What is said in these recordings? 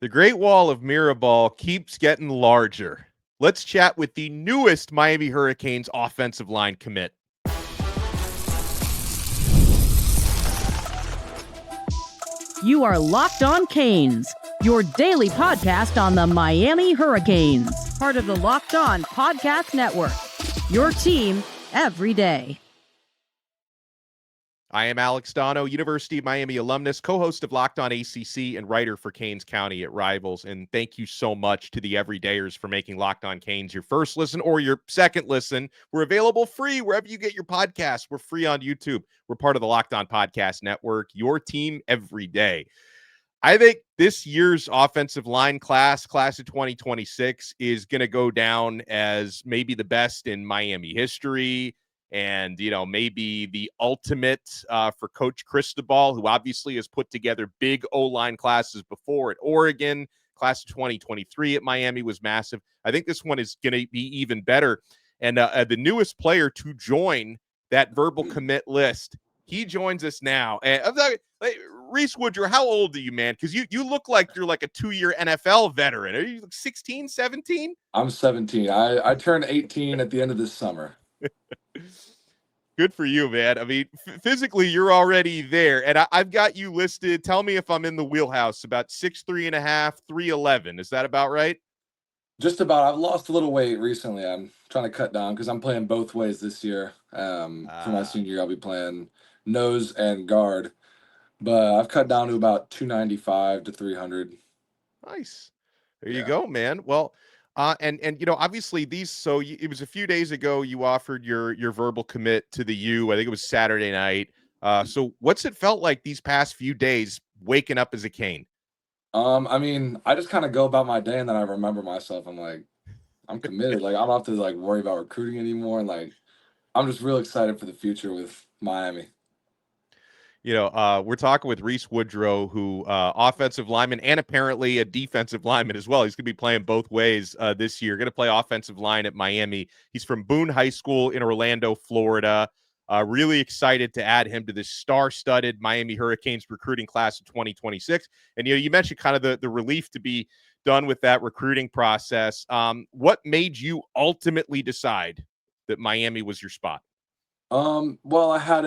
The Great Wall of Mirabal keeps getting larger. Let's chat with the newest Miami Hurricanes offensive line commit. You are Locked On Canes, your daily podcast on the Miami Hurricanes, part of the Locked On Podcast Network, your team every day. I am Alex Donno, University of Miami alumnus, co-host of Locked On ACC, and writer for Canes County at Rivals. And thank you so much to the everydayers for making Locked On Canes your first listen or your second listen. We're available free wherever you get your podcasts. We're free on YouTube. We're part of the Locked On Podcast Network, your team every day. I think this year's offensive line class of 2026, is going to go down as maybe the best in Miami history. And, maybe the ultimate for Coach Cristobal, who obviously has put together big O-line classes before at Oregon. Class of 2023 at Miami was massive. I think this one is going to be even better. And the newest player to join that verbal commit list, he joins us now. And I'm talking, Reese Woodrow, how old are you, man? Because you look like you're like a 2-year NFL veteran. Are you 16, 17? I'm 17. I turned 18 at the end of this summer. Good for you, man. I mean, physically, you're already there. And I've got you listed. Tell me if I'm in the wheelhouse. About 6'3.5", 311. Is that about right? Just about. I've lost a little weight recently. I'm trying to cut down because I'm playing both ways this year. For my senior year, I'll be playing nose and guard. But I've cut down to about 295 to 300. Nice. There you go, man. Well, and obviously it was a few days ago you offered your verbal commit to the U. I think it was Saturday night. So what's it felt like these past few days waking up as a Cane? I mean, I just kind of go about my day and then I remember myself. I'm like, I'm committed. Like, I don't have to worry about recruiting anymore. And I'm just real excited for the future with Miami. We're talking with Rhys Woodrow, who offensive lineman and apparently a defensive lineman as well. He's going to be playing both ways this year. Going to play offensive line at Miami. He's from Boone High School in Orlando, Florida. Really excited to add him to this star-studded Miami Hurricanes recruiting class of 2026. And, you mentioned kind of the relief to be done with that recruiting process. What made you ultimately decide that Miami was your spot? Well, I had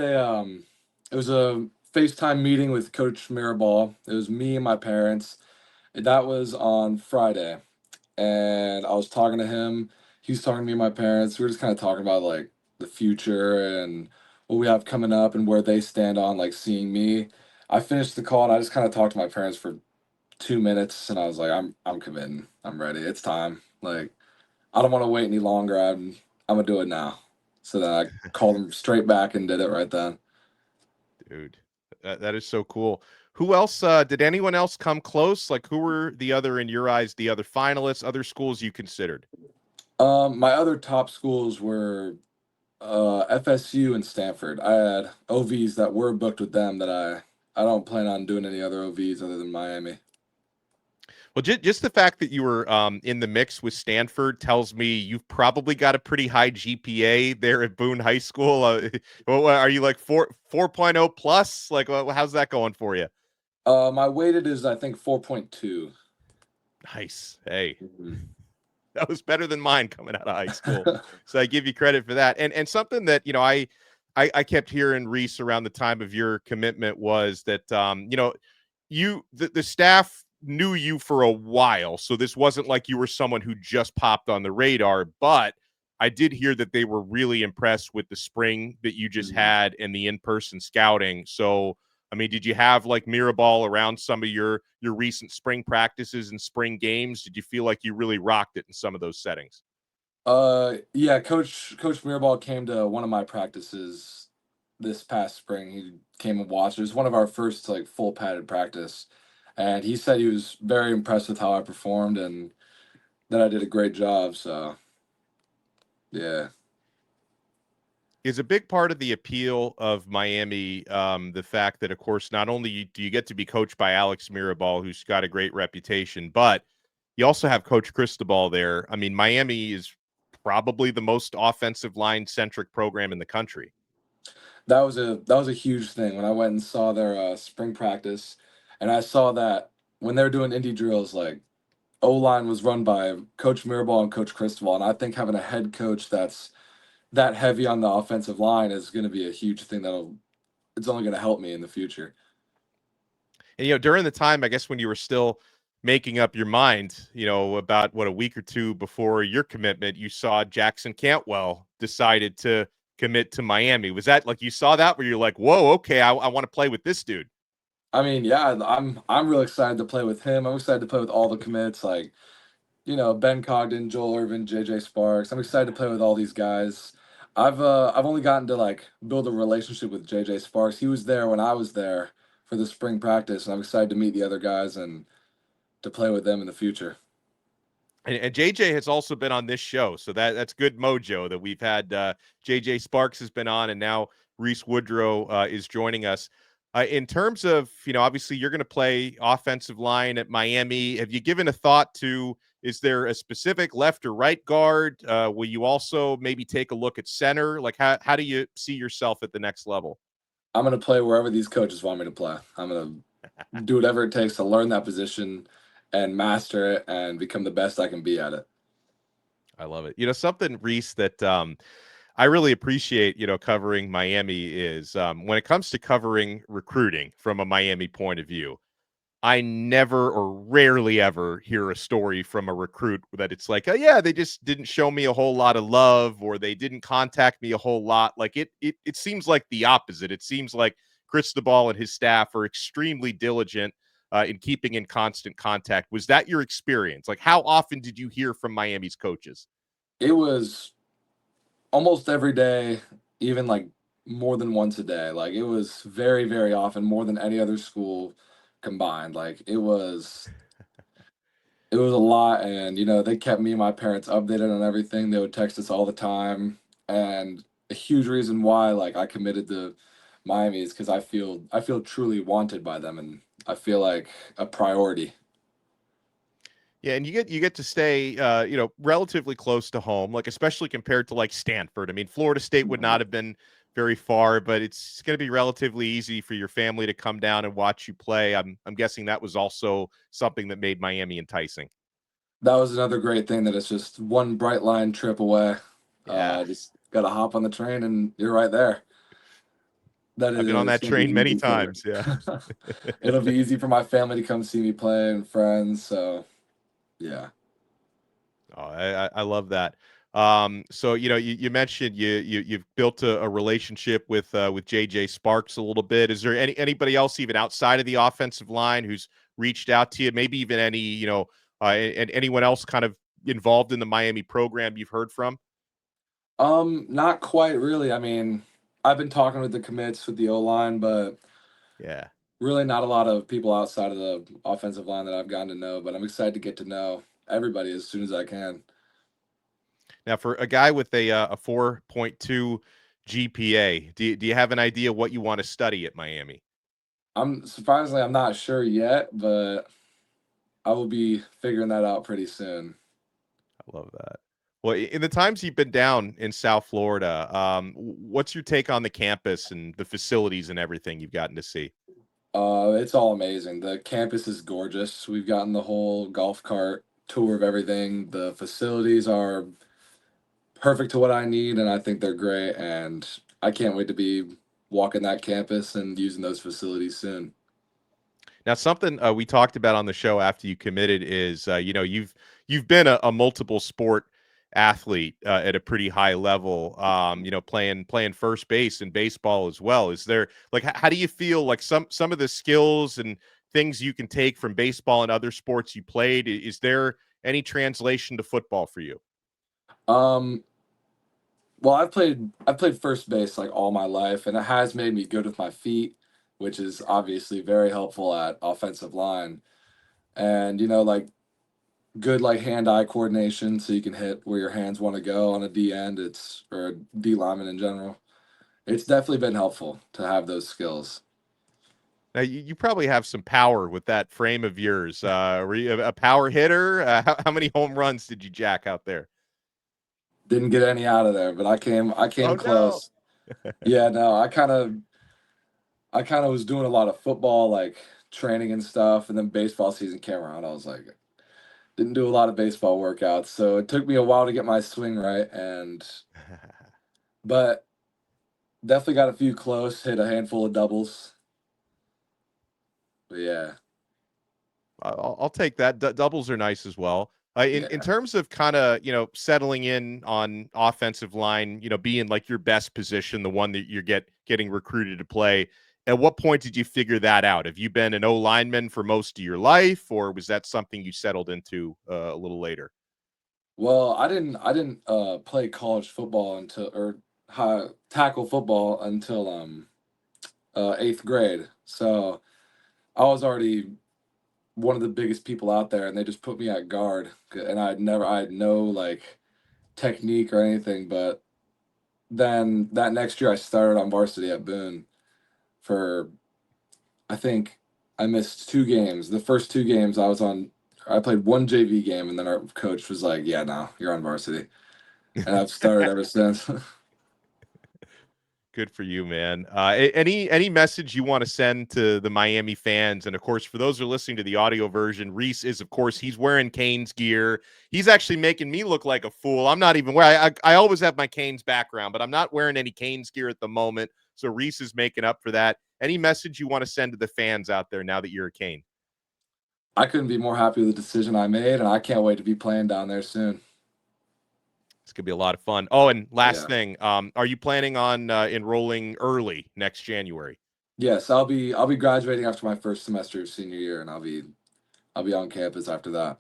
it was a FaceTime meeting with Coach Mirabal. It was me and my parents. That was on Friday. And I was talking to him. He was talking to me and my parents. We were just kind of talking about the future and what we have coming up and where they stand on seeing me. I finished the call and I just kind of talked to my parents for 2 minutes and I was like, I'm committing. I'm ready. It's time. I don't want to wait any longer. I'm gonna do it now. So then I called them straight back and did it right then. Dude, that is so cool. Who else? Did anyone else come close? Who were the other, in your eyes, the other finalists, other schools you considered? My other top schools were FSU and Stanford. I had OVs that were booked with them that I don't plan on doing any other OVs other than Miami. Well, just the fact that you were in the mix with Stanford tells me you've probably got a pretty high GPA there at Boone High School. Are you 4.0 plus? How's that going for you? My weighted is, I think, 4.2. Nice. Hey, that was better than mine coming out of high school. So I give you credit for that. And something that, I kept hearing, Reese, around the time of your commitment was that, the staff knew you for a while. So this wasn't like you were someone who just popped on the radar, but I did hear that they were really impressed with the spring that you just had and the in-person scouting. So, I mean, did you have Mirabal around some of your recent spring practices and spring games? Did you feel like you really rocked it in some of those settings? Yeah, Coach Mirabal came to one of my practices this past spring. He came and watched. It was one of our first full padded practice. And he said he was very impressed with how I performed and that I did a great job. So, yeah. Is a big part of the appeal of Miami the fact that, of course, not only do you get to be coached by Alex Mirabal, who's got a great reputation, but you also have Coach Cristobal there. I mean, Miami is probably the most offensive line-centric program in the country. That was a huge thing when I went and saw their spring practice. And I saw that when they're doing indie drills, like O-line was run by Coach Mirabal and Coach Cristobal, and I think having a head coach that's that heavy on the offensive line is going to be a huge thing it's only going to help me in the future. And, during the time, I guess, when you were still making up your mind, about a week or two before your commitment, you saw Jackson Cantwell decided to commit to Miami. Was that like, you saw that where you're like, whoa, okay, I want to play with this dude? I mean, yeah, I'm really excited to play with him. I'm excited to play with all the commits, like Ben Cogden, Joel Irvin, JJ Sparks. I'm excited to play with all these guys. I've only gotten to like build a relationship with JJ Sparks. He was there when I was there for the spring practice, and I'm excited to meet the other guys and to play with them in the future. And JJ has also been on this show, so that's good mojo that we've had. JJ Sparks has been on, and now Rhys Woodrow is joining us. In terms of, obviously you're going to play offensive line at Miami. Have you given a thought to, is there a specific left or right guard? Will you also maybe take a look at center? Like, how do you see yourself at the next level? I'm going to play wherever these coaches want me to play. I'm going to do whatever it takes to learn that position and master it and become the best I can be at it. I love it. Something, Reese, that I really appreciate, covering Miami is when it comes to covering recruiting from a Miami point of view, I never or rarely ever hear a story from a recruit that it's like, oh, yeah, they just didn't show me a whole lot of love, or they didn't contact me a whole lot. Like it seems like the opposite. It seems like Cristobal and his staff are extremely diligent in keeping in constant contact. Was that your experience? Like, how often did you hear from Miami's coaches? It was almost every day, even like more than once a day. Like it was very, very often, more than any other school combined. Like it was a lot, and they kept me and my parents updated on everything. They would text us all the time, and a huge reason why like I committed to Miami is because I feel truly wanted by them, and I feel like a priority. Yeah, and you get to stay relatively close to home, like especially compared to like Stanford. I mean, Florida State would not have been very far, but it's going to be relatively easy for your family to come down and watch you play. I'm guessing that was also something that made Miami enticing. That was another great thing that it's just one bright line trip away. Yeah. Just gotta hop on the train and you're right there. That I've been on is that gonna be train many easy for times. Yeah. it'll be easy for my family to come see me play and friends. So yeah. Oh, I love that. So you mentioned you've built a relationship with JJ Sparks a little bit. Is there anybody else even outside of the offensive line who's reached out to you? Maybe even any and anyone else kind of involved in the Miami program you've heard from? Not quite really. I mean, I've been talking with the commits with the O line, but Yeah. really not a lot of people outside of the offensive line that I've gotten to know. But I'm excited to get to know everybody as soon as I can. Now, for a guy with a 4.2 GPA, do you have an idea what you want to study at Miami? I'm not sure yet, but I will be figuring that out pretty soon. I love that. Well, in the times you've been down in South Florida, what's your take on the campus and the facilities and everything you've gotten to see? It's all amazing. The campus is gorgeous. We've gotten the whole golf cart tour of everything. The facilities are perfect to what I need, and I think they're great. And I can't wait to be walking that campus and using those facilities soon. Now, something we talked about on the show after you committed is, you've been a multiple sport athlete at a pretty high level. Playing first base in baseball as well. Is there like how do you feel like some of the skills and things you can take from baseball and other sports you played? Is there any translation to football for you? Um, well, I've played first base like all my life, and it has made me good with my feet, which is obviously very helpful at offensive line. And like good like hand-eye coordination so you can hit where your hands want to go on a D end, or a D lineman in general. It's definitely been helpful to have those skills. Now, you probably have some power with that frame of yours. Were you a power hitter? How many home runs did you jack out there? Didn't get any out of there, but I came Oh no. close. Yeah, no, I kind of was doing a lot of football, like training and stuff, and then baseball season came around. I was like, didn't do a lot of baseball workouts, so it took me a while to get my swing right, but definitely got a few close, hit a handful of doubles. But yeah, I'll take that. Doubles are nice as well. In yeah. terms of kind of settling in on offensive line, being like your best position, the one that you're getting recruited to play. At what point did you figure that out? Have you been an O lineman for most of your life, or was that something you settled into a little later? Well, I didn't play college football until or tackle football until eighth grade. So I was already one of the biggest people out there, and they just put me at guard, and I had no like technique or anything. But then that next year, I started on varsity at Boone for I think I missed 2 games. The first 2 games I played one JV game, and then our coach was like, "Yeah, no, you're on varsity," and I've started ever since. Good for you, man. Any message you want to send to the Miami fans? And of course, for those who are listening to the audio version, Reese is, of course, he's wearing Canes gear. He's actually making me look like a fool. I'm not even wearing. I always have my Canes background, but I'm not wearing any Canes gear at the moment. So Reese is making up for that. Any message you want to send to the fans out there now that you're a Cane? I couldn't be more happy with the decision I made, and I can't wait to be playing down there soon. It's gonna be a lot of fun. Oh, and last Yeah. thing, are you planning on enrolling early next January? Yes, I'll be graduating after my first semester of senior year, and I'll be on campus after that.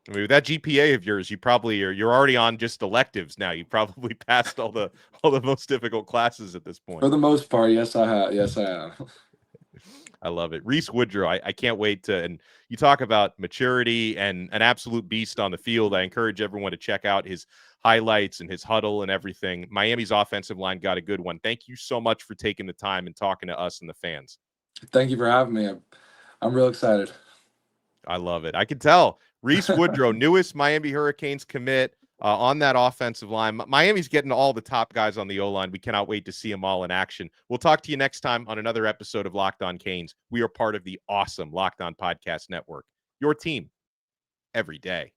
I mean, with that GPA of yours, you're already on just electives now. You probably passed all the most difficult classes at this For point. the most part, yes, I have. Yes, I have. I love it. Rhys Woodrow, I can't wait to, and you talk about maturity and an absolute beast on the field. I encourage everyone to check out his highlights and his huddle and everything. Miami's offensive line got a good one. Thank you so much for taking the time and talking to us and the fans. Thank you for having me. I'm real excited. I love it. I can tell. Reese Woodrow, newest Miami Hurricanes commit on that offensive line. Miami's getting all the top guys on the O-line. We cannot wait to see them all in action. We'll talk to you next time on another episode of Locked On Canes. We are part of the awesome Locked On Podcast Network, your team every day.